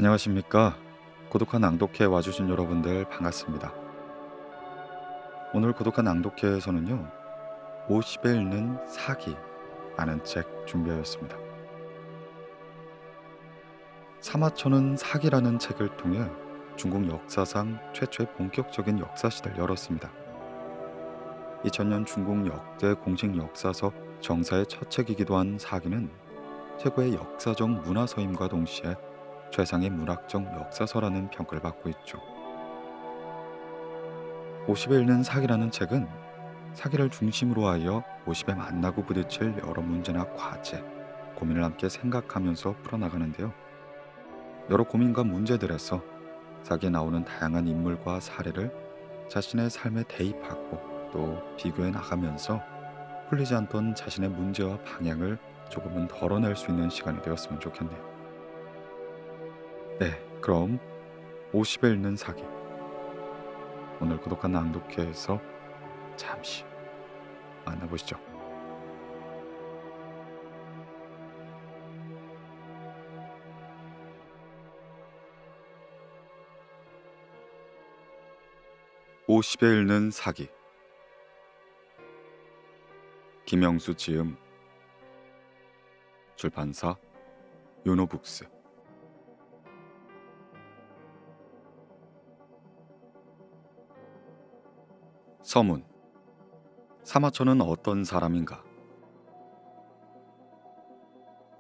안녕하십니까. 고독한 낭독회 와주신 여러분들 반갑습니다. 오늘 고독한 낭독회에서는요, 50에 읽는 사기라는 책 준비하였습니다. 사마천은 사기라는 책을 통해 중국 역사상 최초의 본격적인 역사시대를 열었습니다. 2000년 중국 역대 공식 역사서 정사의 첫 책이기도 한 사기는 최고의 역사적 문화서임과 동시에 최상의 문학적 역사서라는 평가를 받고 있죠. 50에 읽는 사기라는 책은 사기를 중심으로 하여 50에 만나고 부딪힐 여러 문제나 과제, 고민을 함께 생각하면서 풀어나가는데요. 여러 고민과 문제들에서 사기에 나오는 다양한 인물과 사례를 자신의 삶에 대입하고 또 비교해 나가면서 풀리지 않던 자신의 문제와 방향을 조금은 덜어낼 수 있는 시간이 되었으면 좋겠네요. 네, 그럼 50에 읽는 사기, 오늘 고독한 낭독회에서 잠시 만나보시죠. 50에 읽는 사기, 김영수 지음, 출판사 요노북스. 서문. 사마천은 어떤 사람인가?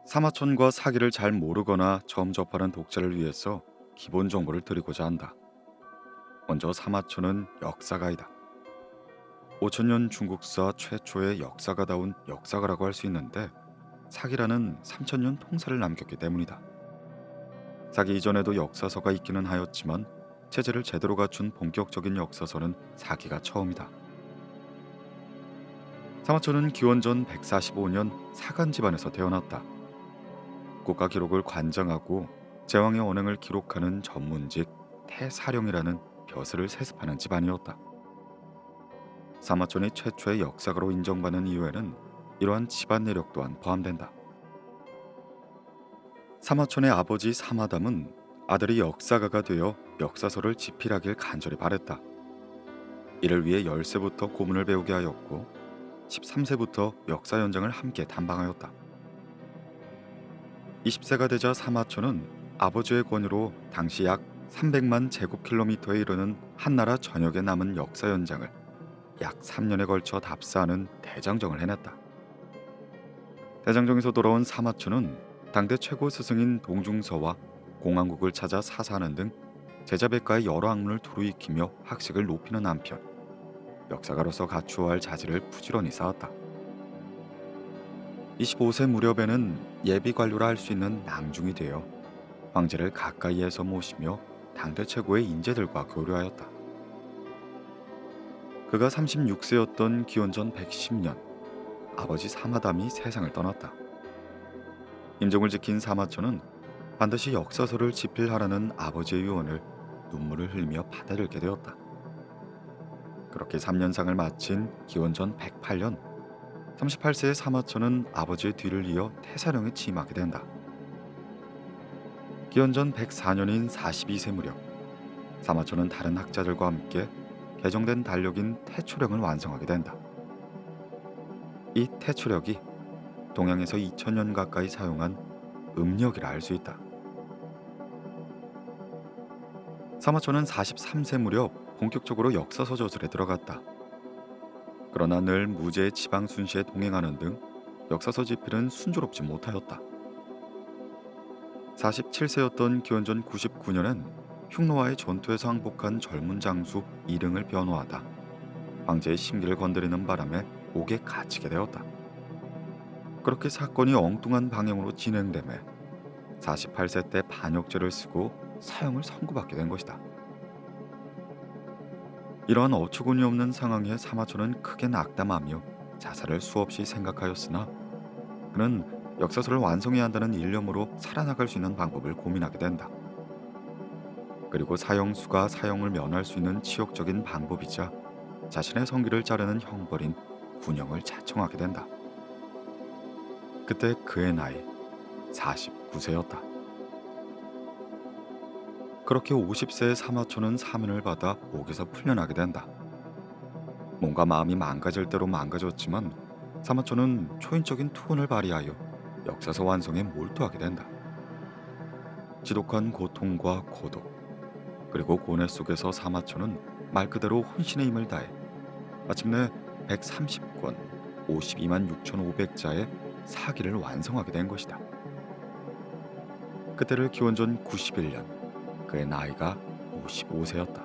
사마천과 사기를 잘 모르거나 처음 접하는 독자를 위해서 기본 정보를 드리고자 한다. 먼저 사마천은 역사가이다. 5000년 중국사 최초의 역사가다운 역사가라고 할 수 있는데, 사기라는 3000년 통사를 남겼기 때문이다. 사기 이전에도 역사서가 있기는 하였지만 체제를 제대로 갖춘 본격적인 역사서는 사기가 처음이다. 사마천은 기원전 145년 사간 집안에서 태어났다. 국가 기록을 관장하고 제왕의 언행을 기록하는 전문직 태사령이라는 벼슬을 세습하는 집안이었다. 사마천이 최초의 역사가로 인정받는 이유에는 이러한 집안 내력 또한 포함된다. 사마천의 아버지 사마담은 아들이 역사가가 되어 역사서를 집필하길 간절히 바랬다. 이를 위해 10세부터 고문을 배우게 하였고 13세부터 역사 현장을 함께 탐방하였다. 20세가 되자 사마천은 아버지의 권유로 당시 약 300만 제곱킬로미터에 이르는 한나라 전역에 남은 역사 현장을 약 3년에 걸쳐 답사하는 대장정을 해냈다. 대장정에서 돌아온 사마천은 당대 최고 스승인 동중서와 공항국을 찾아 사사하는 등 제자백과의 여러 학문을 두루 익히며 학식을 높이는 한편 역사가로서 갖추어야 할 자질을 부지런히 쌓았다. 25세 무렵에는 예비관료라 할 수 있는 낭중이 되어 황제를 가까이에서 모시며 당대 최고의 인재들과 교류하였다. 그가 36세였던 기원전 110년, 아버지 사마담이 세상을 떠났다. 임종을 지킨 사마천은 반드시 역사서를 집필하라는 아버지의 유언을 눈물을 흘리며 받아들게 되었다. 그렇게 3년상을 마친 기원전 108년, 38세의 사마천은 아버지의 뒤를 이어 태사령에 취임하게 된다. 기원전 104년인 42세 무렵, 사마천은 다른 학자들과 함께 개정된 달력인 태초령을 완성하게 된다. 이 태초력이 동양에서 2000년 가까이 사용한 음력이라 할 수 있다. 사마천은 43세 무렵 본격적으로 역사서 저술에 들어갔다. 그러나 늘 무제의 지방 순시에 동행하는 등 역사서 집필은 순조롭지 못하였다. 47세였던 기원전 99년엔 흉노와의 전투에서 항복한 젊은 장수 이릉을 변호하다 황제의 심기를 건드리는 바람에 옥에 갇히게 되었다. 그렇게 사건이 엉뚱한 방향으로 진행되매 48세 때 반역죄를 쓰고 사형을 선고받게 된 것이다. 이러한 어처구니 없는 상황에 사마천은 크게 낙담하며 자살을 수없이 생각하였으나 그는 역사서를 완성해야 한다는 일념으로 살아나갈 수 있는 방법을 고민하게 된다. 그리고 사형수가 사형을 면할 수 있는 치욕적인 방법이자 자신의 성기를 자르는 형벌인 군형을 자청하게 된다. 그때 그의 나이 49세였다. 그렇게 50세의 사마초는 사면을 받아 옥에서 풀려나게 된다. 뭔가 마음이 망가질 대로 망가졌지만 사마초는 초인적인 투혼을 발휘하여 역사서 완성에 몰두하게 된다. 지독한 고통과 고독, 그리고 고뇌 속에서 사마초는 말 그대로 혼신의 힘을 다해 마침내 130권 52만 6,500자의 사기를 완성하게 된 것이다. 그때를 기원전 91년, 그의 나이가 55세였다.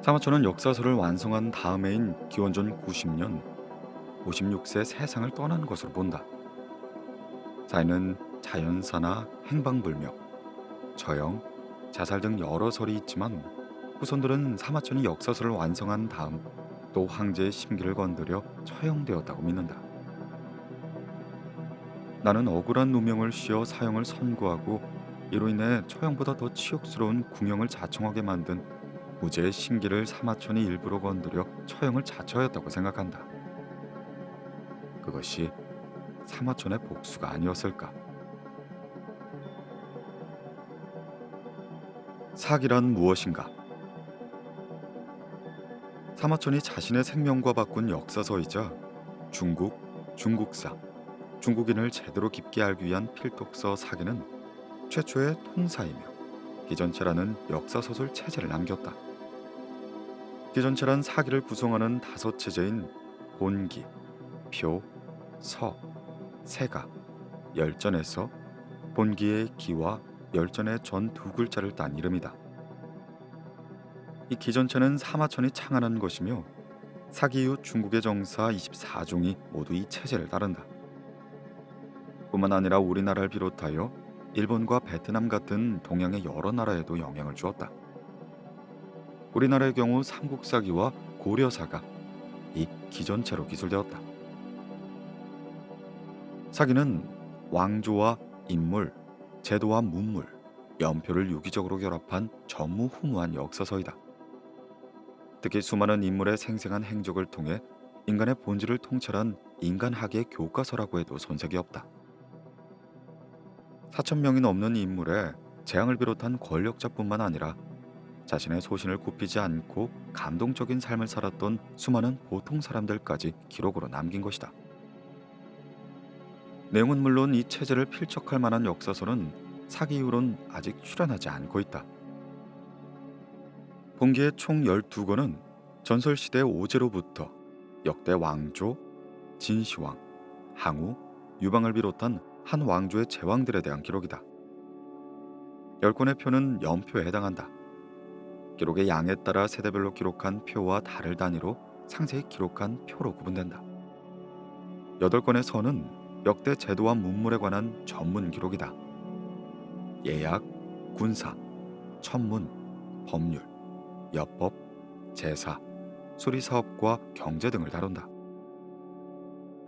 사마초는 역사서를 완성한 다음해인 기원전 90년 56세 세상을 떠난 것으로 본다. 사인은 자연사나 행방불명, 처형, 자살 등 여러 설이 있지만 후손들은 사마천이 역사서를 완성한 다음 또 황제의 심기를 건드려 처형되었다고 믿는다. 나는 억울한 누명을 씌워 사형을 선고하고 이로 인해 처형보다 더 치욕스러운 궁형을 자청하게 만든 무죄의 심기를 사마천이 일부러 건드려 처형을 자처하였다고 생각한다. 그것이 사마천의 복수가 아니었을까? 사기란 무엇인가? 사마천이 자신의 생명과 바꾼 역사서이자 중국, 중국사, 중국인을 제대로 깊게 알기 위한 필독서 사기는 최초의 통사이며 기전체라는 역사소설 체제를 남겼다. 기전체란 사기를 구성하는 5체제인 본기, 표, 서, 세가, 열전에서 본기의 기와 열전의 전 두 글자를 딴 이름이다. 이 기전체는 사마천이 창안한 것이며 사기 이후 중국의 정사 24종이 모두 이 체제를 따른다. 뿐만 아니라 우리나라를 비롯하여 일본과 베트남 같은 동양의 여러 나라에도 영향을 주었다. 우리나라의 경우 삼국사기와 고려사가 이 기전체로 기술되었다. 사기는 왕조와 인물, 제도와 문물, 연표를 유기적으로 결합한 전무후무한 역사서이다. 특히 수많은 인물의 생생한 행적을 통해 인간의 본질을 통찰한 인간학의 교과서라고 해도 손색이 없다. 4,000명이 넘는 인물의 재앙을 비롯한 권력자뿐만 아니라 자신의 소신을 굽히지 않고 감동적인 삶을 살았던 수많은 보통 사람들까지 기록으로 남긴 것이다. 내용은 물론 이 체제를 필적할 만한 역사서는 사기 이후론 아직 출현하지 않고 있다. 본기의 총 12권은 전설시대 오제로부터 역대 왕조, 진시황, 항우, 유방을 비롯한 한 왕조의 제왕들에 대한 기록이다. 10권의 표는 연표에 해당한다. 기록의 양에 따라 세대별로 기록한 표와 달을 단위로 상세히 기록한 표로 구분된다. 8권의 서는 역대 제도와 문물에 관한 전문 기록이다. 예약, 군사, 천문, 법률, 여법, 제사, 수리사업과 경제 등을 다룬다.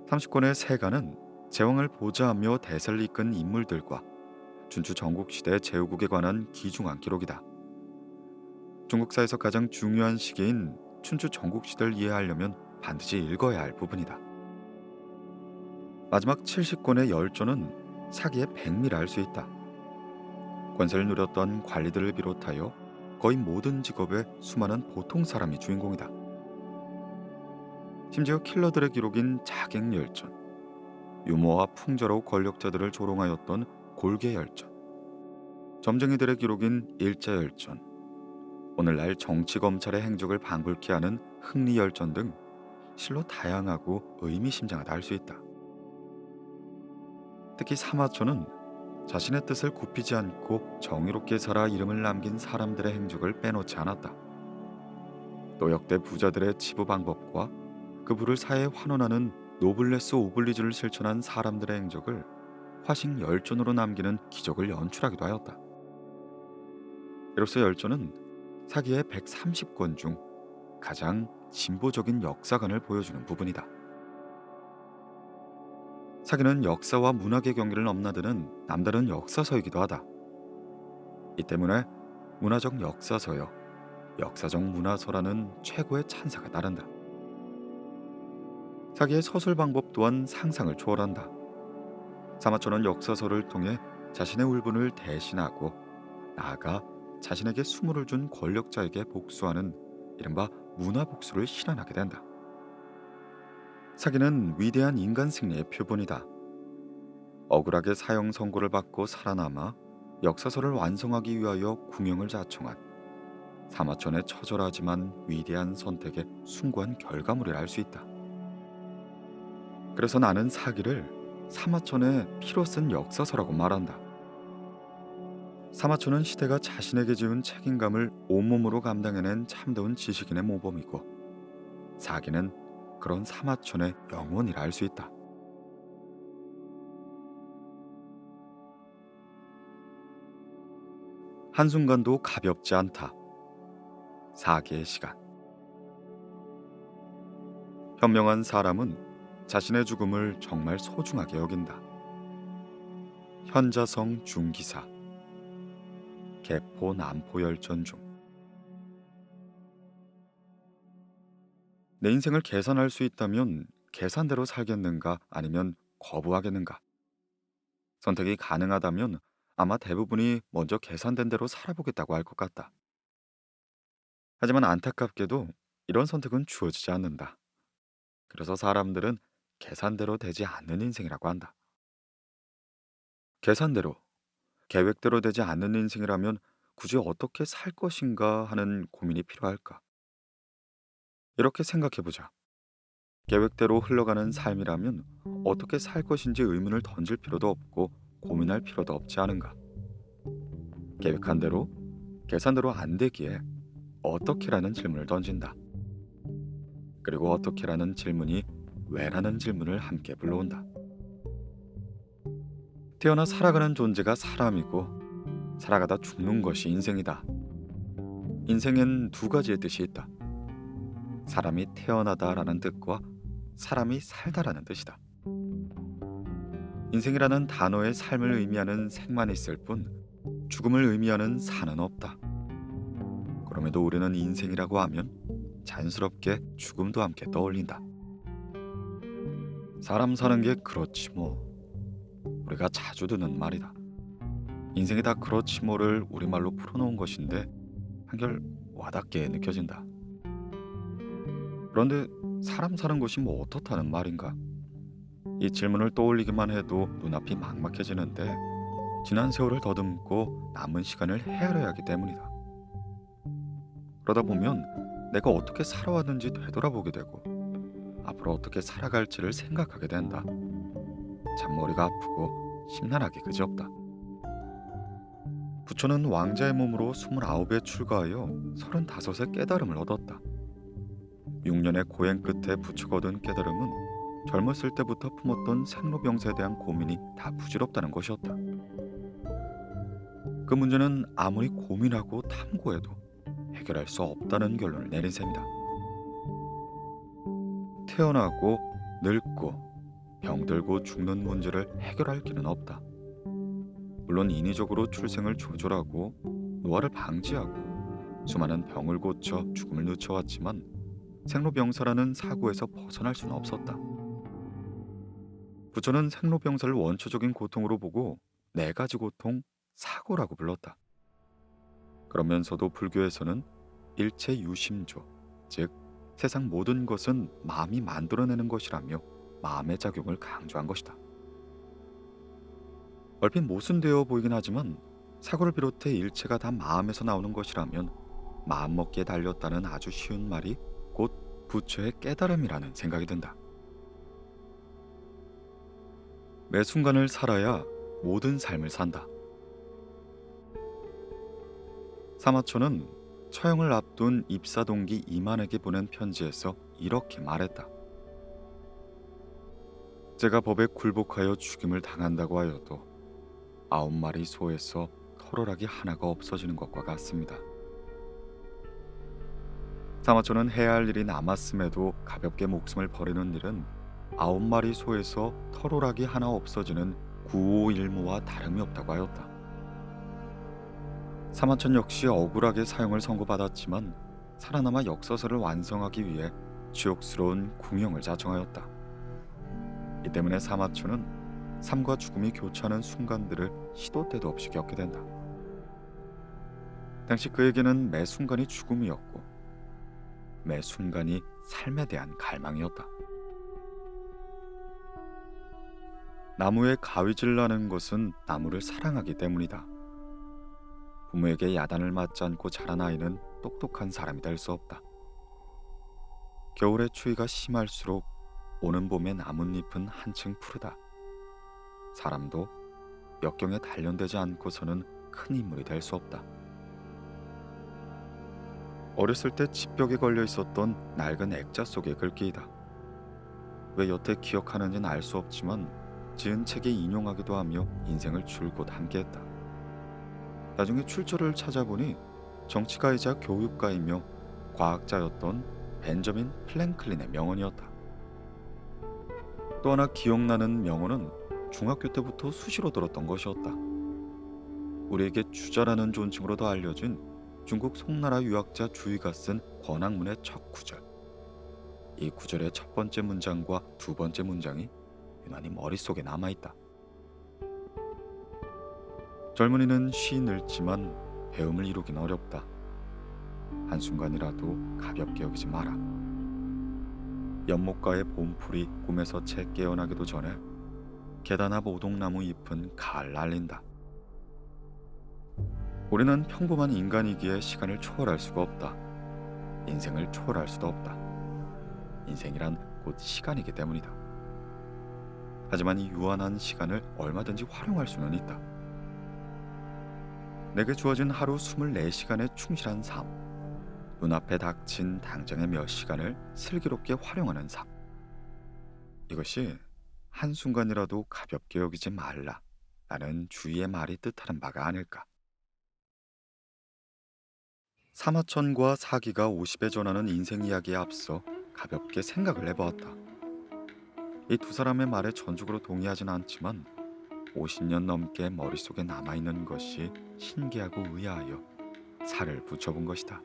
30권의 세가는 제왕을 보좌하며 대세를 이끈 인물들과 춘추 전국시대 제후국에 관한 귀중한 기록이다. 중국사에서 가장 중요한 시기인 춘추 전국시대를 이해하려면 반드시 읽어야 할 부분이다. 마지막 70권의 열조는 사기의 백미라 할 수 있다. 권세를 누렸던 관리들을 비롯하여 거의 모든 직업의 수많은 보통 사람이 주인공이다. 심지어 킬러들의 기록인 자객열전, 유머와 풍자로 권력자들을 조롱하였던 골계열전, 점쟁이들의 기록인 일자열전, 오늘날 정치검찰의 행적을 방불케 하는 흥리열전 등 실로 다양하고 의미심장하다 할 수 있다. 특히 사마초는 자신의 뜻을 굽히지 않고 정의롭게 살아 이름을 남긴 사람들의 행적을 빼놓지 않았다. 또 역대 부자들의 치부 방법과 그 부를 사회에 환원하는 노블레스 오블리주를 실천한 사람들의 행적을 화식 열전으로 남기는 기적을 연출하기도 하였다. 이로써 열전은 사기의 130권 중 가장 진보적인 역사관을 보여주는 부분이다. 사기는 역사와 문학의 경계를 넘나드는 남다른 역사서이기도 하다. 이 때문에 문화적 역사서여 역사적 문화서라는 최고의 찬사가 따른다. 사기의 서술 방법 또한 상상을 초월한다. 사마초는 역사서를 통해 자신의 울분을 대신하고 나아가 자신에게 수모를 준 권력자에게 복수하는 이른바 문화복수를 실현하게 된다. 사기는 위대한 인간 승리의 표본이다. 억울하게 사형 선고를 받고 살아남아 역사서를 완성하기 위하여 궁영을 자청한 사마천의 처절하지만 위대한 선택의 숭고한 결과물이라 할 수 있다. 그래서 나는 사기를 사마천의 피로 쓴 역사서라고 말한다. 사마천은 시대가 자신에게 지은 책임감을 온몸으로 감당해낸 참다운 지식인의 모범이고, 사기는 그런 사마천의 영혼이라 할 수 있다. 한순간도 가볍지 않다. 사기의 시간. 현명한 사람은 자신의 죽음을 정말 소중하게 여긴다. 현자성 중기사. 개포 남포 열전 중. 내 인생을 계산할 수 있다면 계산대로 살겠는가 아니면 거부하겠는가? 선택이 가능하다면 아마 대부분이 먼저 계산된 대로 살아보겠다고 할 것 같다. 하지만 안타깝게도 이런 선택은 주어지지 않는다. 그래서 사람들은 계산대로 되지 않는 인생이라고 한다. 계산대로, 계획대로 되지 않는 인생이라면 굳이 어떻게 살 것인가 하는 고민이 필요할까? 이렇게 생각해보자. 계획대로 흘러가는 삶이라면 어떻게 살 것인지 의문을 던질 필요도 없고 고민할 필요도 없지 않은가? 계획한 대로, 계산대로 안 되기에 어떻게라는 질문을 던진다. 그리고 어떻게라는 질문이 왜라는 질문을 함께 불러온다. 태어나 살아가는 존재가 사람이고 살아가다 죽는 것이 인생이다. 인생엔 두 가지의 뜻이 있다. 사람이 태어나다라는 뜻과 사람이 살다라는 뜻이다. 인생이라는 단어의 삶을 의미하는 생만 있을 뿐 죽음을 의미하는 산은 없다. 그럼에도 우리는 인생이라고 하면 자연스럽게 죽음도 함께 떠올린다. 사람 사는 게 그렇지 뭐. 우리가 자주 듣는 말이다. 인생이 다 그렇지 뭐를 우리말로 풀어놓은 것인데 한결 와닿게 느껴진다. 그런데 사람 사는 것이 뭐 어떻다는 말인가? 이 질문을 떠올리기만 해도 눈앞이 막막해지는데 지난 세월을 더듬고 남은 시간을 헤아려야 하기 때문이다. 그러다 보면 내가 어떻게 살아왔는지 되돌아보게 되고 앞으로 어떻게 살아갈지를 생각하게 된다. 참 머리가 아프고 심란하기 그지없다. 부처는 왕자의 몸으로 29에 출가하여 35의 깨달음을 얻었다. 6년의 고행 끝에 부처가 얻은 깨달음은 젊었을 때부터 품었던 생로병사에 대한 고민이 다 부질없다는 것이었다. 그 문제는 아무리 고민하고 탐구해도 해결할 수 없다는 결론을 내린 셈이다. 태어나고 늙고 병들고 죽는 문제를 해결할 길은 없다. 물론 인위적으로 출생을 조절하고 노화를 방지하고 수많은 병을 고쳐 죽음을 늦춰왔지만 생로병사라는 사고에서 벗어날 수는 없었다. 부처는 생로병사를 원초적인 고통으로 보고 네 가지 고통, 사고라고 불렀다. 그러면서도 불교에서는 일체 유심조, 즉 세상 모든 것은 마음이 만들어내는 것이라며 마음의 작용을 강조한 것이다. 얼핏 모순되어 보이긴 하지만 사고를 비롯해 일체가 다 마음에서 나오는 것이라면 마음먹기에 달렸다는 아주 쉬운 말이 곧 부처의 깨달음이라는 생각이 든다. 매 순간을 살아야 모든 삶을 산다. 사마초는 처형을 앞둔 입사동기 이만에게 보낸 편지에서 이렇게 말했다. 제가 법에 굴복하여 죽임을 당한다고 하여도 9마리 소에서 털오락이 하나가 없어지는 것과 같습니다. 사마초는 해야 할 일이 남았음에도 가볍게 목숨을 버리는 일은 9마리 소에서 털오락이 하나 없어지는 구오일모와 다름이 없다고 하였다. 사마천 역시 억울하게 사형을 선고받았지만 살아남아 역사서를 완성하기 위해 지옥스러운 궁영을 자청하였다. 이 때문에 사마천은 삶과 죽음이 교차하는 순간들을 시도 때도 없이 겪게 된다. 당시 그에게는 매 순간이 죽음이었고 매 순간이 삶에 대한 갈망이었다. 나무에 가위질을 하는 것은 나무를 사랑하기 때문이다. 부모에게 야단을 맞지 않고 자란 아이는 똑똑한 사람이 될 수 없다. 겨울의 추위가 심할수록 오는 봄의 나뭇잎은 한층 푸르다. 사람도 역경에 단련되지 않고서는 큰 인물이 될 수 없다. 어렸을 때 집벽에 걸려 있었던 낡은 액자 속의 글귀이다. 왜 여태 기억하는지는 알 수 없지만 지은 책에 인용하기도 하며 인생을 줄곧 함께했다. 나중에 출처를 찾아보니 정치가이자 교육가이며 과학자였던 벤저민 플랭클린의 명언이었다. 또 하나 기억나는 명언은 중학교 때부터 수시로 들었던 것이었다. 우리에게 주자라는 존칭으로도 알려진 중국 송나라 유학자 주의가 쓴 권학문의 첫 구절. 이 구절의 첫 번째 문장과 두 번째 문장이 유난히 머릿속에 남아있다. 젊은이는 쉬 늙지만 배움을 이루긴 어렵다. 한순간이라도 가볍게 여기지 마라. 연못가의 봄풀이 꿈에서 채 깨어나기도 전에 계단 앞 오동나무 잎은 가을 날린다. 우리는 평범한 인간이기에 시간을 초월할 수가 없다. 인생을 초월할 수도 없다. 인생이란 곧 시간이기 때문이다. 하지만 이 유한한 시간을 얼마든지 활용할 수는 있다. 내게 주어진 하루 24시간의 충실한 삶, 눈앞에 닥친 당장의 몇 시간을 슬기롭게 활용하는 삶. 이것이 한순간이라도 가볍게 여기지 말라 라는 주위의 말이 뜻하는 바가 아닐까. 사마천과 사기가 50에 전하는 인생 이야기에 앞서 가볍게 생각을 해보았다. 이 두 사람의 말에 전적으로 동의하진 않지만 50년 넘게 머릿속에 남아있는 것이 신기하고 의아하여 살을 붙여본 것이다.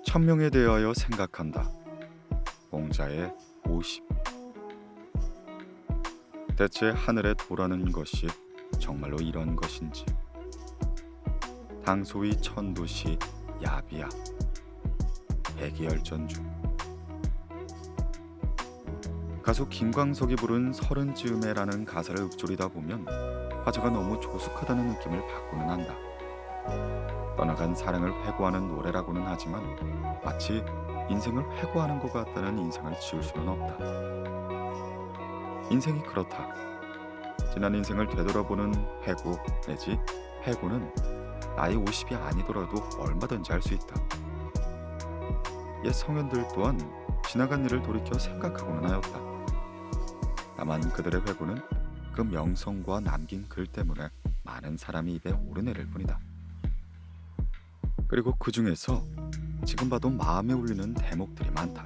천명에 대하여 생각한다. 공자의 50. 대체 하늘에 도라는 것이 정말로 이런 것인지. 당소위 천도시 야비야. 백이열전주. 가수 김광석이 부른 서른 즈음에라는 가사를 읊조리다 보면 화자가 너무 조숙하다는 느낌을 받고는 한다. 떠나간 사랑을 회고하는 노래라고는 하지만 마치 인생을 회고하는 것 같다는 인상을 지울 수는 없다. 인생이 그렇다. 지난 인생을 되돌아보는 회고 내지 회고는 나이 50이 아니더라도 얼마든지 할 수 있다. 옛 성현들 또한 지나간 일을 돌이켜 생각하고는 하였다. 다만 그들의 회고는 그 명성과 남긴 글 때문에 많은 사람이 입에 오르내릴 뿐이다. 그리고 그 중에서 지금 봐도 마음에 울리는 대목들이 많다.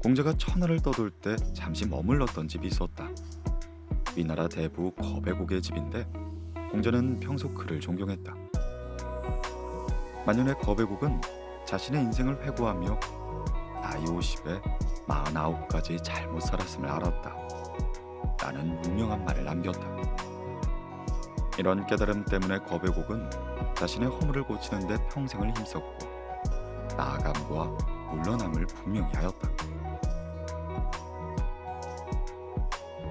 공자가 천하를 떠돌 때 잠시 머물렀던 집이 있었다. 위나라 대부 거배곡의 집인데 공자는 평소 그를 존경했다. 만년의 거배곡은 자신의 인생을 회고하며 나이 50에 49가지 잘못 살았음을 알았다. 라는 유명한 말을 남겼다. 이런 깨달음 때문에 거배곡은 자신의 허물을 고치는 데 평생을 힘썼고 나아감과 물러남을 분명히 하였다.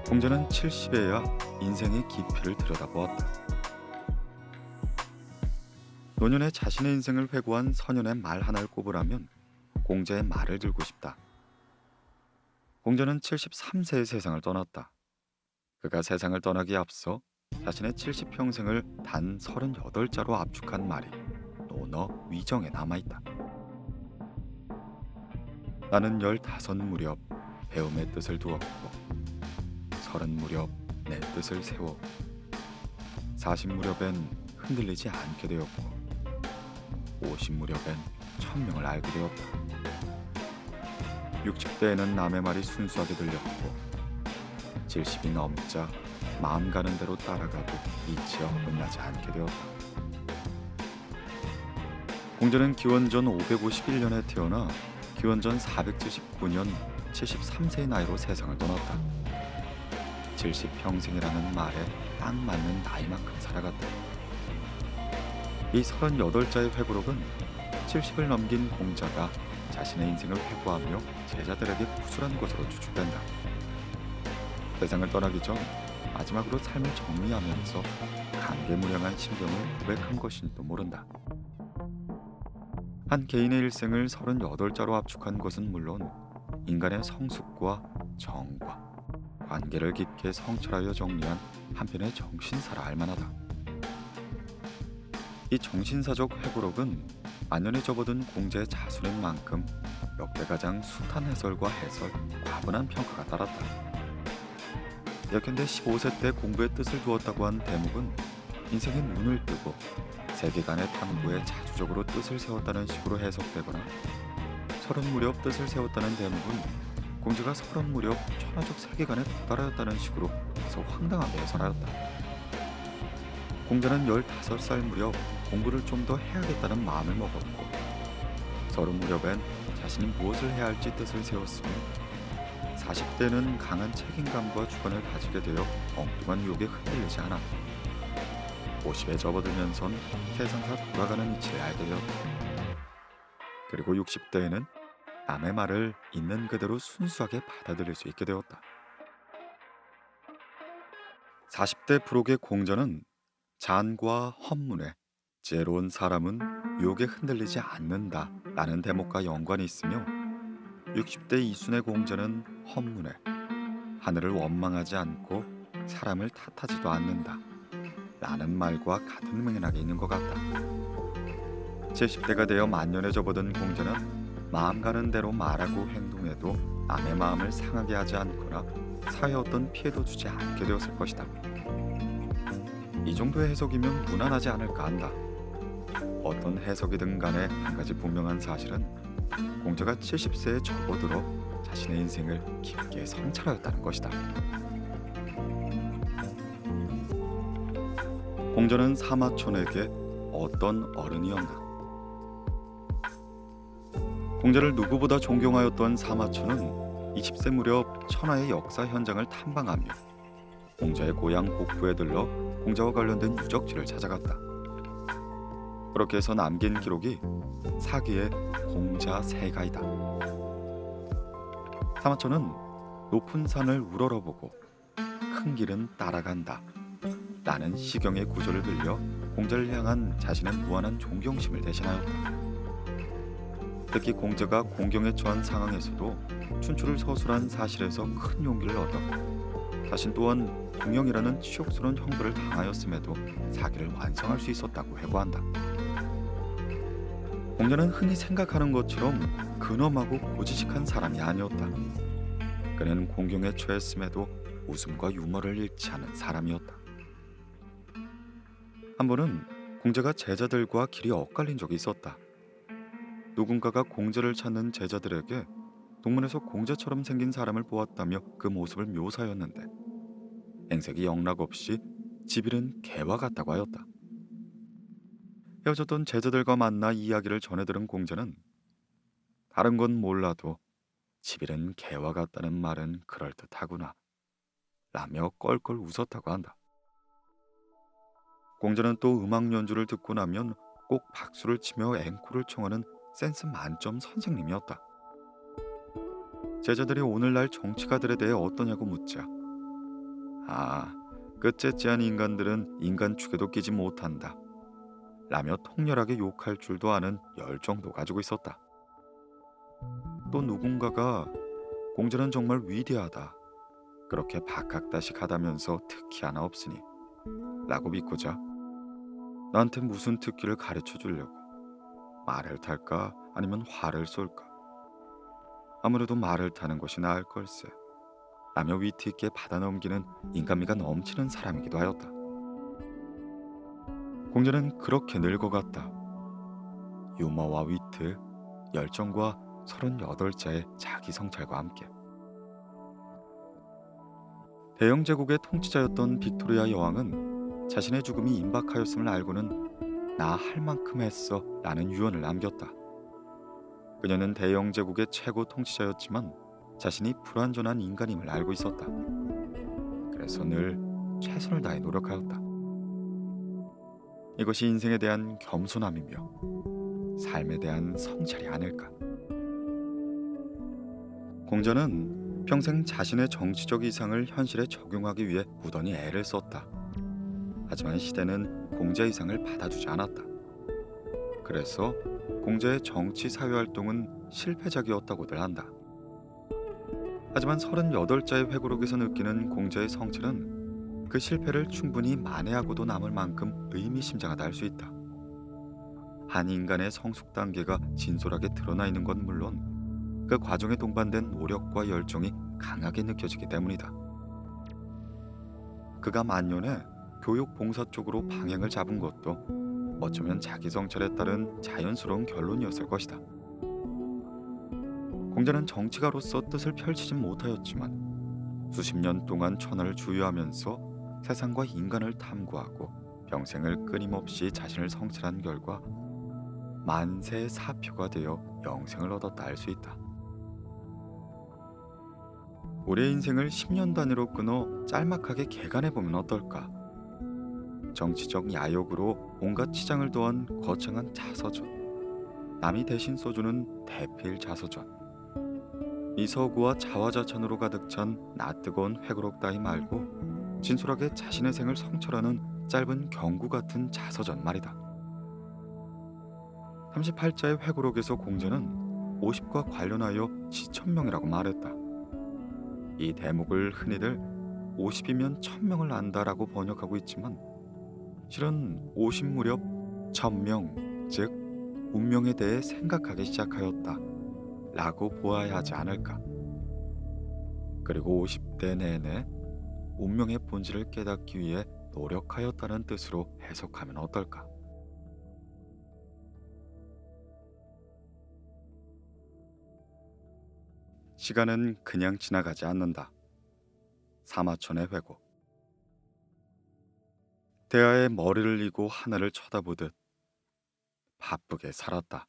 공자는 70에야 인생의 깊이를 들여다보았다. 노년에 자신의 인생을 회고한 선현의 말 하나를 꼽으라면 공자의 말을 들고 싶다. 공자는 73세의 세상을 떠났다. 그가 세상을 떠나기에 앞서 자신의 70평생을 단 38자로 압축한 말이 논어 위정에 남아있다. 나는 15 무렵 배움의 뜻을 두었고 30 무렵 내 뜻을 세워 40 무렵엔 흔들리지 않게 되었고 50 무렵엔 천명을 알게 되었다. 60대에는 남의 말이 순수하게 들렸고 70이 넘자 마음 가는 대로 따라가도 이치어 끝나지 않게 되었다. 공자는 기원전 551년에 태어나 기원전 479년 73세의 나이로 세상을 떠났다. 70평생이라는 말에 딱 맞는 나이만큼 살아갔다. 이 38자의 회고록은 70을 넘긴 공자가 자신의 인생을 회고하며 제자들에게 구술한 것으로 추측된다. 세상을 떠나기 전 마지막으로 삶을 정리하면서 감개무량한 심경을 고백한 것인지도 모른다. 한 개인의 일생을 38자로 압축한 것은 물론 인간의 성숙과 정과 관계를 깊게 성찰하여 정리한 한편의 정신사라 할 만하다. 이 정신사적 회고록은 만년에 접어든 공자의 자술인 만큼 역대 가장 숱한 해설과 해설, 과분한 평가가 따랐다. 예컨대 15세 때 공부에 뜻을 두었다고 한 대목은 인생의 눈을 뜨고 세계관의 탐구에 자주적으로 뜻을 세웠다는 식으로 해석되거나, 30 무렵 뜻을 세웠다는 대목은 공자가 30 무렵 천하적 세계관에 도달하였다는 식으로 다소 황당하게 해설하였다. 공자는 15살 무렵 공부를 좀 더 해야겠다는 마음을 먹었고, 30 무렵엔 자신이 무엇을 해야 할지 뜻을 세웠으며 40대는 강한 책임감과 주관을 가지게 되어 엉뚱한 유혹에 흔들리지 않아 50에 접어들면선 세상사 돌아가는 이치를 알게 되었다. 그리고 60대에는 남의 말을 있는 그대로 순수하게 받아들일 수 있게 되었다. 40대 부록의 공자는 잔과 헌문에 지혜로운 사람은 유혹에 흔들리지 않는다 라는 대목과 연관이 있으며, 60대 이순의 공자는 헌문에 하늘을 원망하지 않고 사람을 탓하지도 않는다 라는 말과 같은 맥락이 있는 것 같다. 70대가 되어 만년에 접어든 공자는 마음 가는 대로 말하고 행동해도 남의 마음을 상하게 하지 않거나 사회에 어떤 피해도 주지 않게 되었을 것이다. 이 정도의 해석이면 무난하지 않을까 한다. 어떤 해석이든 간에 한 가지 분명한 사실은 공자가 70세에 접어들어 자신의 인생을 깊게 성찰하였다는 것이다. 공자는 사마천에게 어떤 어른이었나? 공자를 누구보다 존경하였던 사마천은 20세 무렵 천하의 역사 현장을 탐방하며 공자의 고향 복부에 들러 공자와 관련된 유적지를 찾아갔다. 그렇게 해서 남긴 기록이 사기의 공자세가이다. 사마천은 높은 산을 우러러보고 큰 길은 따라간다 라는 시경의 구절을 들려 공자를 향한 자신의 무한한 존경심을 대신하였다. 특히 공자가 공경에 처한 상황에서도 춘추를 서술한 사실에서 큰 용기를 얻어 자신 또한 공영이라는 치욕스러운 형벌을 당하였음에도 사기를 완성할 수 있었다고 회고한다. 공자는 흔히 생각하는 것처럼 근엄하고 고지식한 사람이 아니었다. 그는 공경에 처했음에도 웃음과 유머를 잃지 않은 사람이었다. 한 번은 공자가 제자들과 길이 엇갈린 적이 있었다. 누군가가 공자를 찾는 제자들에게 동문에서 공자처럼 생긴 사람을 보았다며 그 모습을 묘사하였는데, 행색이 영락없이 집이른 개와 같다고 하였다. 헤어졌던 제자들과 만나 이야기를 전해들은 공자는 다른 건 몰라도 집이른 개와 같다는 말은 그럴듯하구나 라며 껄껄 웃었다고 한다. 공자는 또 음악 연주를 듣고 나면 꼭 박수를 치며 앵콜을 청하는 센스 만점 선생님이었다. 제자들이 오늘날 정치가들에 대해 어떠냐고 묻자, 끝째째한 인간들은 인간 축에도 끼지 못한다 라며 통렬하게 욕할 줄도 아는 열정도 가지고 있었다. 또 누군가가 공자는 정말 위대하다, 그렇게 박학다식하다면서 특기 하나 없으니 라고 믿고자 나한테 무슨 특기를 가르쳐 주려고, 말을 탈까 아니면 화를 쏠까? 아무래도 말을 타는 것이 나을 걸세 라며 위트 있게 받아넘기는 인간미가 넘치는 사람이기도 하였다. 공자는 그렇게 늙어갔다. 유머와 위트, 열정과 38자의 자기 성찰과 함께. 대영 제국의 통치자였던 빅토리아 여왕은 자신의 죽음이 임박하였음을 알고는 나 할 만큼 했어 라는 유언을 남겼다. 그녀는 대영 제국의 최고 통치자였지만 자신이 불완전한 인간임을 알고 있었다. 그래서 늘 최선을 다해 노력하였다. 이것이 인생에 대한 겸손함이며 삶에 대한 성찰이 아닐까. 공자는 평생 자신의 정치적 이상을 현실에 적용하기 위해 무던히 애를 썼다. 하지만 시대는 공자 이상을 받아주지 않았다. 그래서 공자의 정치 사회 활동은 실패작이었다고들 한다. 하지만 38자의 회고록에서 느끼는 공자의 성찰은 그 실패를 충분히 만회하고도 남을 만큼 의미심장하다 할 수 있다. 한 인간의 성숙 단계가 진솔하게 드러나 있는 건 물론 그 과정에 동반된 노력과 열정이 강하게 느껴지기 때문이다. 그가 만년에 교육 봉사 쪽으로 방향을 잡은 것도 어쩌면 자기 성찰에 따른 자연스러운 결론이었을 것이다. 공자는 정치가로서 뜻을 펼치진 못하였지만 수십 년 동안 천하를 주유하면서 세상과 인간을 탐구하고 평생을 끊임없이 자신을 성찰한 결과 만세의 사표가 되어 영생을 얻었다 할 수 있다. 우리의 인생을 10년 단위로 끊어 짤막하게 개간해보면 어떨까? 정치적 야욕으로 온갖 치장을 더한 거창한 자서전, 남이 대신 써주는 대필 자서전, 이서구와 자화자찬으로 가득 찬 낯뜨거운 회고록 따위 말고 진솔하게 자신의 생을 성찰하는 짧은 경구 같은 자서전 말이다. 38자의 회고록에서 공자는 50과 관련하여 지천명이라고 말했다. 이 대목을 흔히들 50이면 1000명을 안다라고 번역하고 있지만 실은 50 무렵 1000명, 즉 운명에 대해 생각하기 시작하였다 라고 보아야 하지 않을까. 그리고 50대 내내 운명의 본질을 깨닫기 위해 노력하였다는 뜻으로 해석하면 어떨까. 시간은 그냥 지나가지 않는다. 사마천의 회고. 대하의 머리를 이고 하늘을 쳐다보듯 바쁘게 살았다.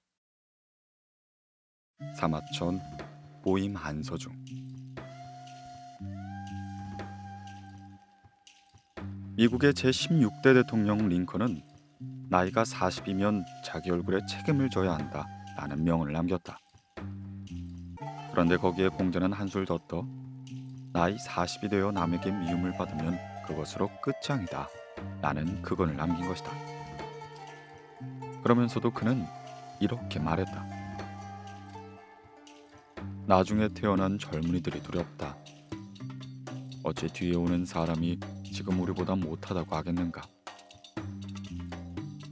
사마천 모임 안서중. 미국의 제16대 대통령 링컨은 나이가 40이면 자기 얼굴에 책임을 져야 한다 라는 명언을 남겼다. 그런데 거기에 공자는 한술 더 떠 나이 40이 되어 남에게 미움을 받으면 그것으로 끝장이다 라는 그건을 남긴 것이다. 그러면서도 그는 이렇게 말했다. 나중에 태어난 젊은이들이 두렵다. 어찌 뒤에 오는 사람이 지금 우리보다 못하다고 하겠는가.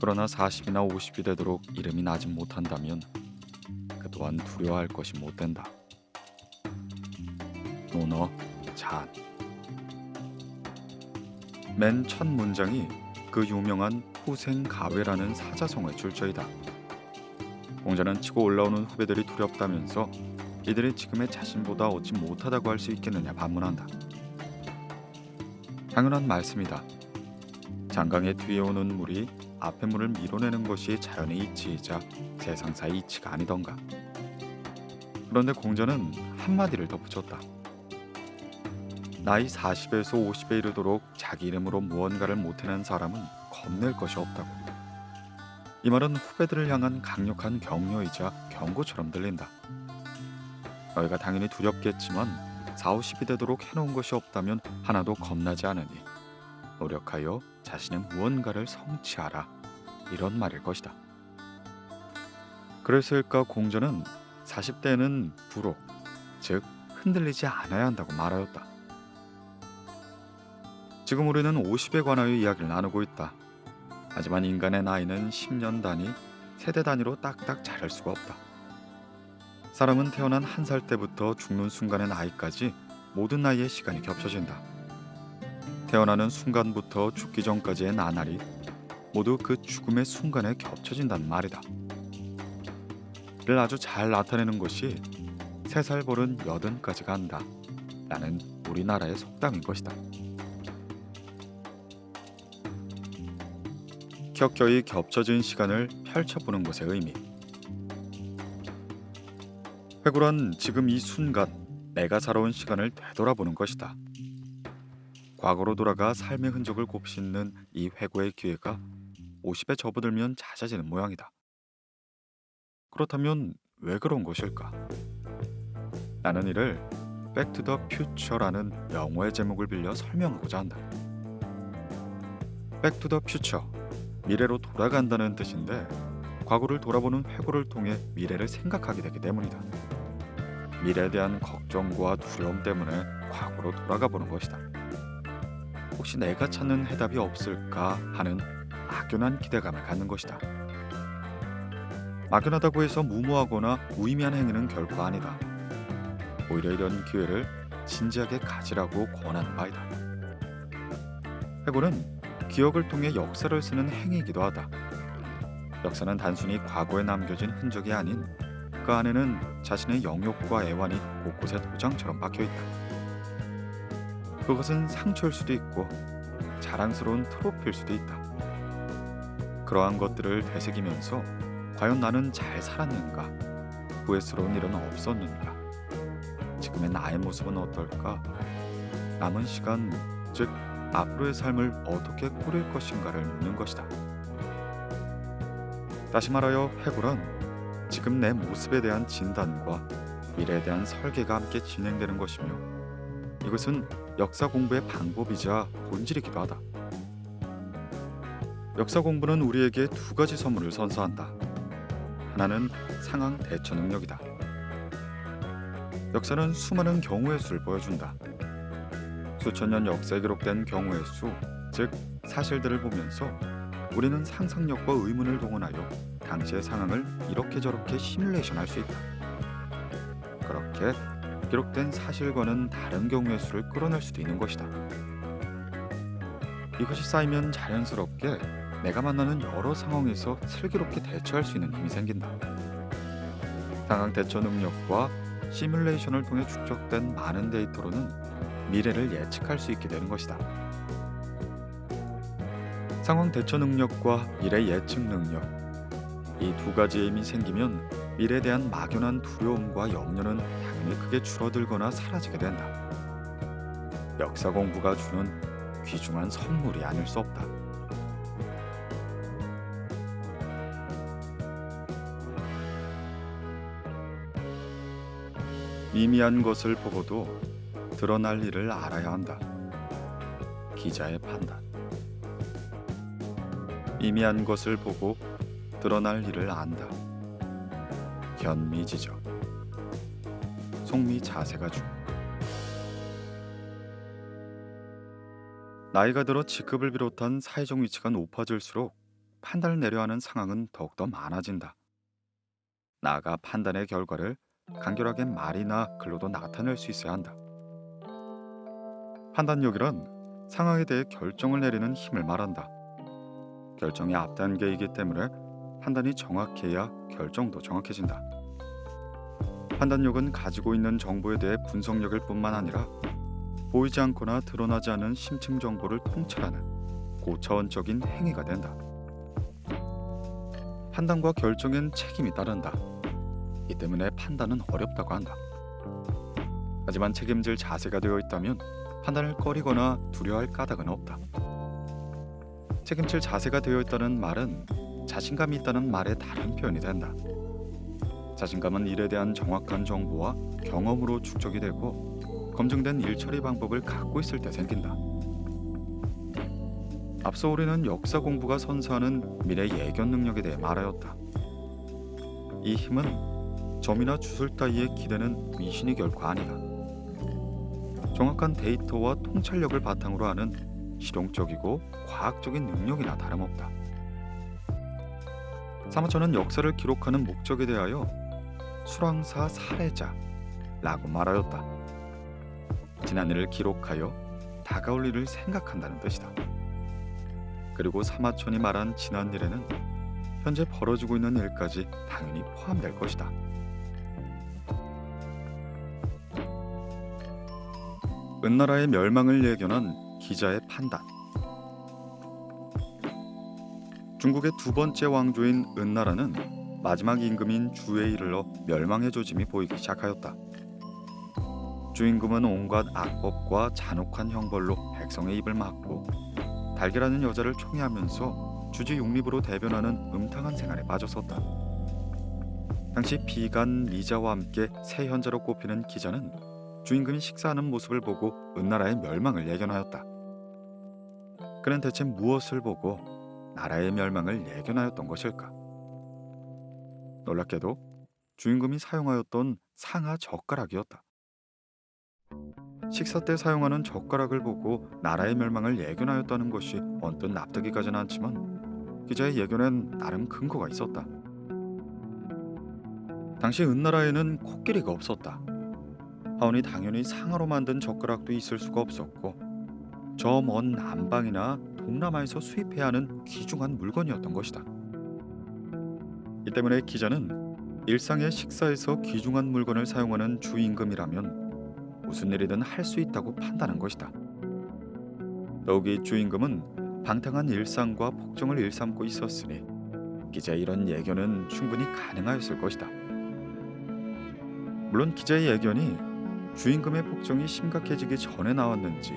그러나 40이나 50이 되도록 이름이 나지 못한다면 그 또한 두려워할 것이 못 된다. 논어 잔. 맨 첫 문장이 그 유명한 후생가외라는 사자성어의 출처이다. 공자는 치고 올라오는 후배들이 두렵다면서 이들이 지금의 자신보다 어찌 못하다고 할 수 있겠느냐 반문한다. 당연한 말씀이다. 장강의 뒤에 오는 물이 앞의 물을 밀어내는 것이 자연의 이치이자 세상사의 이치가 아니던가. 그런데 공자는 한마디를 덧붙였다. 나이 40에서 50에 이르도록 자기 이름으로 무언가를 못해낸 사람은 겁낼 것이 없다고. 이 말은 후배들을 향한 강력한 격려이자 경고처럼 들린다. 너희가 당연히 두렵겠지만 40, 50이 되도록 해놓은 것이 없다면 하나도 겁나지 않으니 노력하여 자신의 무언가를 성취하라, 이런 말일 것이다. 그래서일까 공자는 40대에는 부록, 즉 흔들리지 않아야 한다고 말하였다. 지금 우리는 50에 관하여 이야기를 나누고 있다. 하지만 인간의 나이는 10년 단위, 세대 단위로 딱딱 자를 수가 없다. 사람은 태어난 1살 때부터 죽는 순간의 나이까지 모든 나이의 시간이 겹쳐진다. 태어나는 순간부터 죽기 전까지의 나날이 모두 그 죽음의 순간에 겹쳐진단 말이다. 이를 아주 잘 나타내는 것이 3살 버른 80까지 간다 라는 우리나라의 속담인 것이다. 켜켜이 겹쳐진 시간을 펼쳐보는 것의 의미. 회고란 지금 이 순간 내가 살아온 시간을 되돌아보는 것이다. 과거로 돌아가 삶의 흔적을 곱씹는 이 회고의 기회가 50에 접어들면 잦아지는 모양이다. 그렇다면 왜 그런 것일까? 나는 이를 Back to the Future라는 영어의 제목을 빌려 설명하고자 한다. Back to the Future, 미래로 돌아간다는 뜻인데 과거를 돌아보는 회고를 통해 미래를 생각하게 되기 때문이다. 미래에 대한 걱정과 두려움 때문에 과거로 돌아가 보는 것이다. 혹시 내가 찾는 해답이 없을까 하는 막연한 기대감을 갖는 것이다. 막연하다고 해서 무모하거나 무의미한 행위는 결코 아니다. 오히려 이런 기회를 진지하게 가지라고 권하는 바이다. 회고는 기억을 통해 역사를 쓰는 행위이기도 하다. 역사는 단순히 과거에 남겨진 흔적이 아닌 그 안에는 자신의 영역과 애환이 곳곳에 도장처럼 박혀있다. 그것은 상처일 수도 있고 자랑스러운 트로피일 수도 있다. 그러한 것들을 되새기면서 과연 나는 잘 살았는가? 후회스러운 일은 없었는가? 지금의 나의 모습은 어떨까? 남은 시간, 즉 앞으로의 삶을 어떻게 꾸릴 것인가를 묻는 것이다. 다시 말하여 회고란 지금 내 모습에 대한 진단과 미래에 대한 설계가 함께 진행되는 것이며 이것은 역사 공부의 방법이자 본질이기도 하다. 역사 공부는 우리에게 두 가지 선물을 선사한다. 하나는 상황 대처 능력이다. 역사는 수많은 경우의 수를 보여준다. 수천 년 역사에 기록된 경우의 수, 즉 사실들을 보면서 우리는 상상력과 의문을 동원하여 당시의 상황을 이렇게 저렇게 시뮬레이션할 수 있다. 그렇게 기록된 사실과는 다른 경우의 수를 끌어낼 수도 있는 것이다. 이것이 쌓이면 자연스럽게 내가 만나는 여러 상황에서 슬기롭게 대처할 수 있는 힘이 생긴다. 상황 대처 능력과 시뮬레이션을 통해 축적된 많은 데이터로는 미래를 예측할 수 있게 되는 것이다. 상황 대처 능력과 미래 예측 능력, 이 두 가지의 힘이 생기면 미래에 대한 막연한 두려움과 염려는 당연히 크게 줄어들거나 사라지게 된다. 역사 공부가 주는 귀중한 선물이 아닐 수 없다. 미미한 것을 보고도 드러날 일을 알아야 한다. 기자의 판단. 미미한 것을 보고 드러날 일을 안다. 현미지적. 속미자세가죽. 나이가 들어 직급을 비롯한 사회적 위치가 높아질수록 판단을 내려야 하는 상황은 더욱더 많아진다. 나아가 판단의 결과를 간결하게 말이나 글로도 나타낼 수 있어야 한다. 판단력이란 상황에 대해 결정을 내리는 힘을 말한다. 결정이 앞단계이기 때문에 판단이 정확해야 결정도 정확해진다. 판단력은 가지고 있는 정보에 대해 분석력일 뿐만 아니라 보이지 않거나 드러나지 않은 심층 정보를 통찰하는 고차원적인 행위가 된다. 판단과 결정엔 책임이 따른다. 이 때문에 판단은 어렵다고 한다. 하지만 책임질 자세가 되어 있다면 판단을 꺼리거나 두려워할 까닭은 없다. 책임질 자세가 되어 있다는 말은 자신감이 있다는 말의 다른 표현이 된다. 자신감은 일에 대한 정확한 정보와 경험으로 축적이 되고 검증된 일처리 방법을 갖고 있을 때 생긴다. 앞서 우리는 역사 공부가 선사하는 미래 예견 능력에 대해 말하였다. 이 힘은 점이나 주술 따위에 기대는 미신이 결코 아니다. 정확한 데이터와 통찰력을 바탕으로 하는 실용적이고 과학적인 능력이나 다름없다. 사마천은 역사를 기록하는 목적에 대하여 수랑사 사례자라고 말하였다. 지난 일을 기록하여 다가올 일을 생각한다는 뜻이다. 그리고 사마천이 말한 지난 일에는 현재 벌어지고 있는 일까지 당연히 포함될 것이다. 은나라의 멸망을 예견한 기자의 판단. 중국의 두 번째 왕조인 은나라는 마지막 임금인 주에 이르러 멸망의 조짐이 보이기 시작하였다. 주임금은 온갖 악법과 잔혹한 형벌로 백성의 입을 막고 달걀하는 여자를 총애하면서 주지 육립으로 대변하는 음탕한 생활에 빠졌었다. 당시 비간 리자와 함께 새 현자로 꼽히는 기자는 주임금이 식사하는 모습을 보고 은나라의 멸망을 예견하였다. 그는 대체 무엇을 보고 나라의 멸망을 예견하였던 것일까? 놀랍게도 주임금이 사용하였던 상하 젓가락이었다. 식사 때 사용하는 젓가락을 보고 나라의 멸망을 예견하였다는 것이 언뜻 납득이 가진 않지만 기자의 예견엔 나름 근거가 있었다. 당시 은나라에는 코끼리가 없었다. 하오니 당연히 상하로 만든 젓가락도 있을 수가 없었고 저 먼 남방이나 동남아에서 수입해야 하는 귀중한 물건이었던 것이다. 이 때문에 기자는 일상의 식사에서 귀중한 물건을 사용하는 주임금이라면 무슨 일이든 할 수 있다고 판단한 것이다. 더욱이 주임금은 방탕한 일상과 폭정을 일삼고 있었으니 기자의 이런 예견은 충분히 가능하였을 것이다. 물론 기자의 예견이 주임금의 폭정이 심각해지기 전에 나왔는지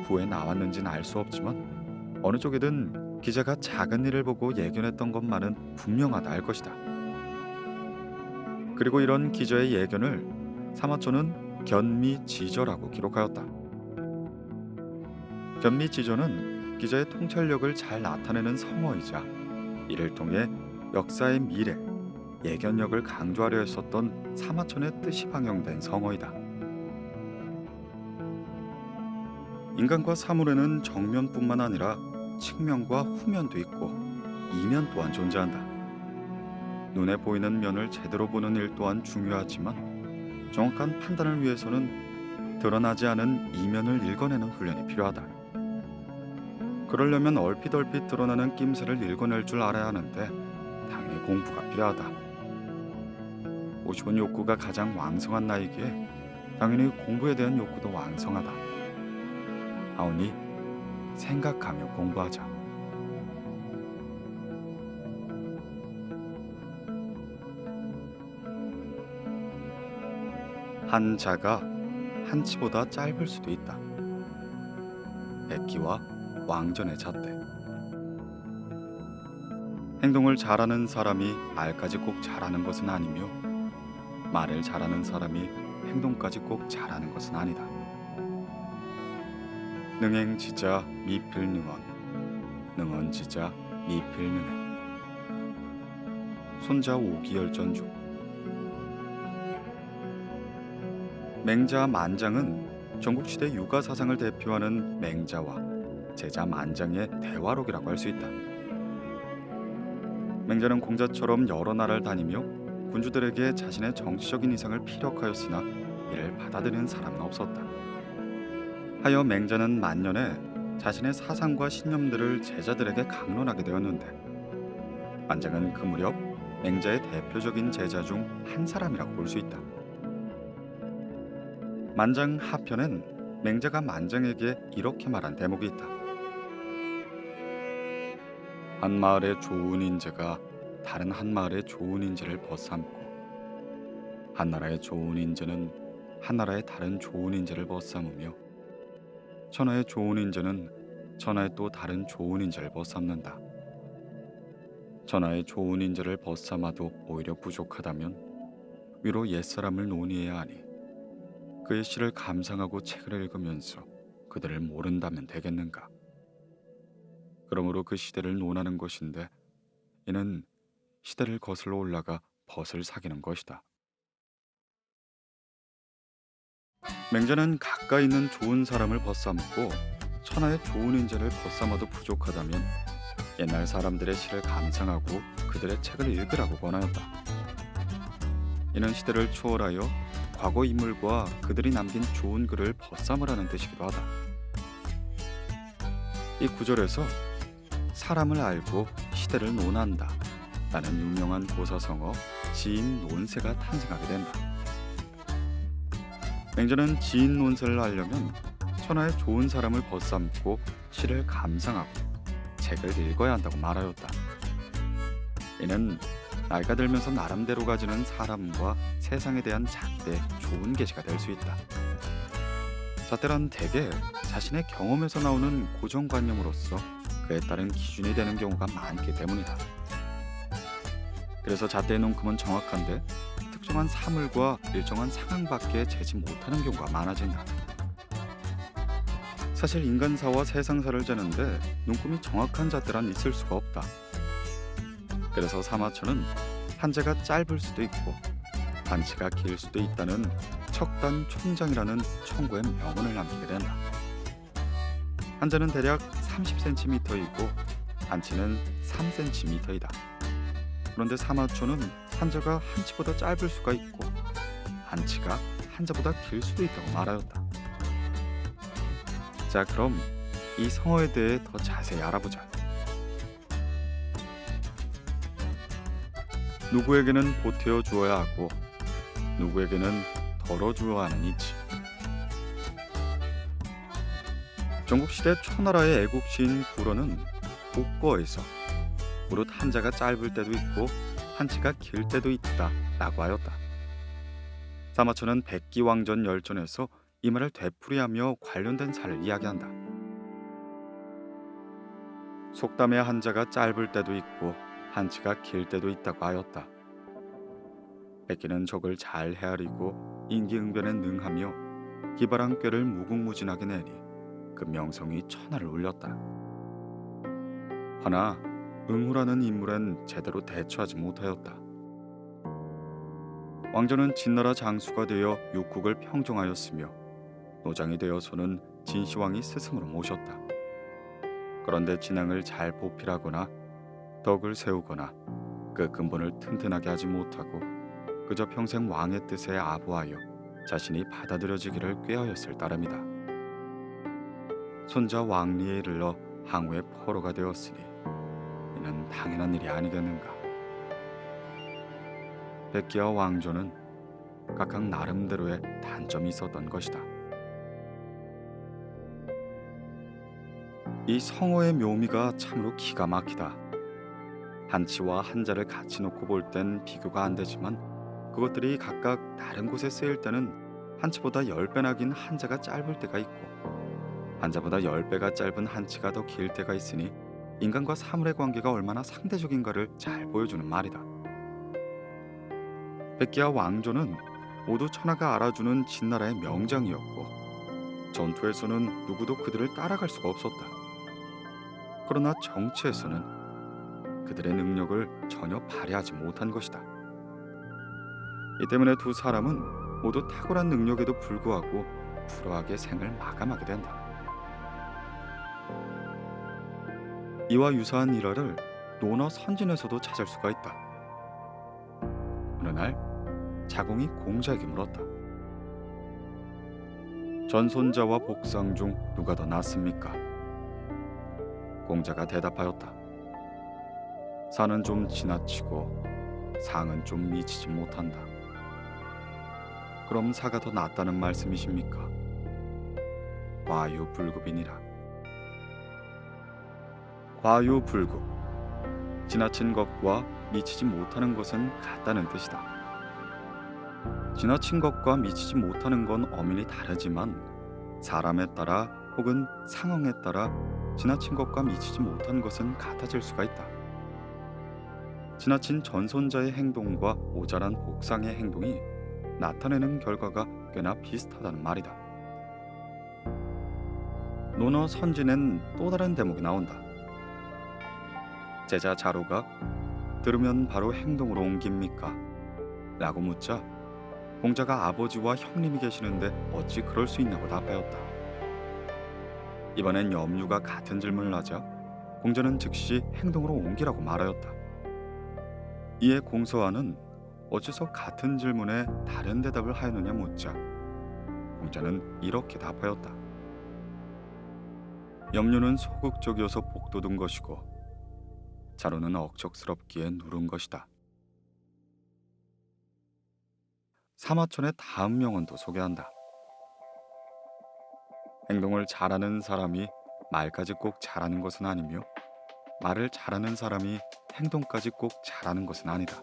후에 나왔는지는 알 수 없지만 어느 쪽이든 기자가 작은 일을 보고 예견했던 것만은 분명하다 할 것이다. 그리고 이런 기자의 예견을 사마천은 견미지저라고 기록하였다. 견미지저는 기자의 통찰력을 잘 나타내는 성어이자 이를 통해 역사의 미래, 예견력을 강조하려 했었던 사마천의 뜻이 방영된 성어이다. 인간과 사물에는 정면뿐만 아니라 측면과 후면도 있고 이면 또한 존재한다. 눈에 보이는 면을 제대로 보는 일 또한 중요하지만 정확한 판단을 위해서는 드러나지 않은 이면을 읽어내는 훈련이 필요하다. 그러려면 얼핏 드러나는 낌새를 읽어낼 줄 알아야 하는데 당연히 공부가 필요하다. 50은 욕구가 가장 왕성한 나이기에 당연히 공부에 대한 욕구도 왕성하다. 하오니 생각하며 공부하자. 한 자가 한 치보다 짧을 수도 있다. 백기와 왕전의 잣대. 행동을 잘하는 사람이 말까지 꼭 잘하는 것은 아니며 말을 잘하는 사람이 행동까지 꼭 잘하는 것은 아니다. 능행지자 미필능언, 능언지자 미필능행. 손자 오기열전주. 맹자 만장은 전국시대 육아사상을 대표하는 맹자와 제자 만장의 대화록이라고 할 수 있다. 맹자는 공자처럼 여러 나라를 다니며 군주들에게 자신의 정치적인 이상을 피력하였으나 이를 받아들이는 사람은 없었다. 하여 맹자는 만년에 자신의 사상과 신념들을 제자들에게 강론하게 되었는데 만장은 그 무렵 맹자의 대표적인 제자 중 한 사람이라고 볼 수 있다. 만장 하편엔 맹자가 만장에게 이렇게 말한 대목이 있다. 한 마을의 좋은 인재가 다른 한 마을의 좋은 인재를 벗삼고 한 나라의 좋은 인재는 한 나라의 다른 좋은 인재를 벗삼으며 천하의 좋은 인재는 천하의 또 다른 좋은 인재를 벗삼는다. 천하의 좋은 인재를 벗삼아도 오히려 부족하다면 위로 옛사람을 논의해야 하니 그의 시를 감상하고 책을 읽으면서 그들을 모른다면 되겠는가. 그러므로 그 시대를 논하는 것인데 이는 시대를 거슬러 올라가 벗을 사귀는 것이다. 맹자는 가까이 있는 좋은 사람을 벗삼고 천하의 좋은 인재를 벗삼아도 부족하다면 옛날 사람들의 시를 감상하고 그들의 책을 읽으라고 권하였다. 이는 시대를 초월하여 과거 인물과 그들이 남긴 좋은 글을 벗삼으라는 뜻이기도 하다. 이 구절에서 사람을 알고 시대를 논한다 라는 유명한 고사성어 지인 논세가 탄생하게 된다. 맹자는 지인 논세를 알려면 천하의 좋은 사람을 벗삼고 시를 감상하고 책을 읽어야 한다고 말하였다. 이는 나이가 들면서 나름대로 가지는 사람과 세상에 대한 잣대 좋은 계기가 될 수 있다. 잣대란 대개 자신의 경험에서 나오는 고정관념으로서 그에 따른 기준이 되는 경우가 많기 때문이다. 그래서 잣대의 농금은 정확한데 특정한 사물과 일정한 상황밖에 재지 못하는 경우가 많아진다. 사실 인간사와 세상사를 재는데 눈금이 정확한 잣대란 있을 수가 없다. 그래서 사마천은 한자가 짧을 수도 있고 한치가 길 수도 있다는 척단 총장이라는 청구의 명언을 남기게 된다. 한자는 대략 30cm이고 한치는 3cm이다. 그런데 사마천은 한자가 한치보다 짧을 수가 있고 한치가 한자보다 길 수도 있다고 말하였다. 자, 그럼 이 성어에 대해 더 자세히 알아보자. 누구에게는 보태어 주어야 하고 누구에게는 덜어 주어야 하는 이치. 전국시대 초나라의 애국시인 구로는 복거에서 무릇 한자가 짧을 때도 있고 한치가 길 때도 있다 라고 하였다. 사마천은 백기왕전 열전에서 이 말을 되풀이하며 관련된 사를 이야기한다. 속담에 한자가 짧을 때도 있고 한치가 길 때도 있다고 하였다. 백기는 적을 잘 헤아리고 인기응변에 능하며 기발한 꾀를 무궁무진하게 내니 그 명성이 천하를 울렸다. 허나 응후라는 인물엔 제대로 대처하지 못하였다. 왕조는 진나라 장수가 되어 육국을 평정하였으며 노장이 되어서는 진시황이 스승으로 모셨다. 그런데 진앙을 잘 보필하거나 덕을 세우거나 그 근본을 튼튼하게 하지 못하고 그저 평생 왕의 뜻에 아부하여 자신이 받아들여지기를 꾀하였을 따름이다. 손자 왕리에 이르러 항우의 포로가 되었으니 이는 당연한 일이 아니겠는가. 백기와 왕조는 각각 나름대로의 단점이 있었던 것이다. 이 성어의 묘미가 참으로 기가 막히다. 한치와 한자를 같이 놓고 볼 땐 비교가 안 되지만 그것들이 각각 다른 곳에 쓰일 때는 한치보다 10배나 긴 한자가 짧을 때가 있고 한자보다 10배가 짧은 한치가 더 길 때가 있으니 인간과 사물의 관계가 얼마나 상대적인가를 잘 보여주는 말이다. 백기와 왕조는 모두 천하가 알아주는 진나라의 명장이었고 전투에서는 누구도 그들을 따라갈 수가 없었다. 그러나 정치에서는 그들의 능력을 전혀 발휘하지 못한 것이다. 이 때문에 두 사람은 모두 탁월한 능력에도 불구하고 불화하게 생을 마감하게 된다. 이와 유사한 일화를 논어 선진에서도 찾을 수가 있다. 어느 날 자공이 공자에게 물었다. 전손자와 복상 중 누가 더 낫습니까? 공자가 대답하였다. 산은 좀 지나치고 상은 좀 미치지 못한다. 그럼 사가 더 낫다는 말씀이십니까? 과유불급이니라. 과유불급, 지나친 것과 미치지 못하는 것은 같다는 뜻이다. 지나친 것과 미치지 못하는 건 엄연히 다르지만 사람에 따라 혹은 상황에 따라 지나친 것과 미치지 못한 것은 같아질 수가 있다. 지나친 전손자의 행동과 모자란 복상의 행동이 나타내는 결과가 꽤나 비슷하다는 말이다. 논어 선진엔 또 다른 대목이 나온다. 제자 자로가 들으면 바로 행동으로 옮깁니까? 라고 묻자 공자가 아버지와 형님이 계시는데 어찌 그럴 수 있냐고 답하였다. 이번엔 염류가 같은 질문을 하자 공자는 즉시 행동으로 옮기라고 말하였다. 이에 공서와는 어째서 같은 질문에 다른 대답을 하였느냐 묻자 공자는 이렇게 답하였다. 염류는 소극적이어서 복돋은 것이고 자로는 억척스럽기에 누른 것이다. 사마천의 다음 명언도 소개한다. 행동을 잘하는 사람이 말까지 꼭 잘하는 것은 아니며 말을 잘하는 사람이 행동까지 꼭 잘하는 것은 아니다.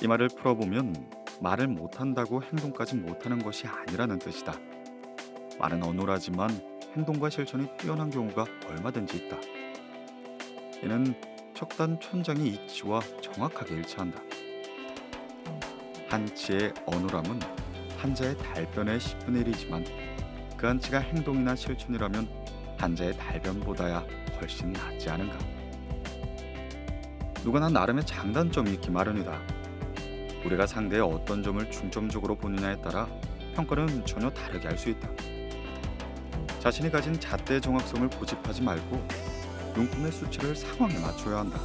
이 말을 풀어보면 말을 못한다고 행동까지 못하는 것이 아니라는 뜻이다. 말은 어눌하지만 행동과 실천이 뛰어난 경우가 얼마든지 있다. 이는 척단촌장의 이치와 정확하게 일치한다. 한치의 어눌함은 한자의 달변의 10분의 1이지만 그 한치가 행동이나 실천이라면 한자의 달변보다야 훨씬 낫지 않은가. 누구나 나름의 장단점이 있기 마련이다. 우리가 상대의 어떤 점을 중점적으로 보느냐에 따라 평가는 전혀 다르게 할 수 있다. 자신이 가진 잣대의 정확성을 고집하지 말고 용품의 수치를 상황에 맞춰야 한다.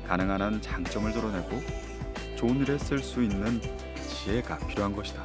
가능한 한 장점을 드러내고 좋은 일에 쓸 수 있는 지혜가 필요한 것이다.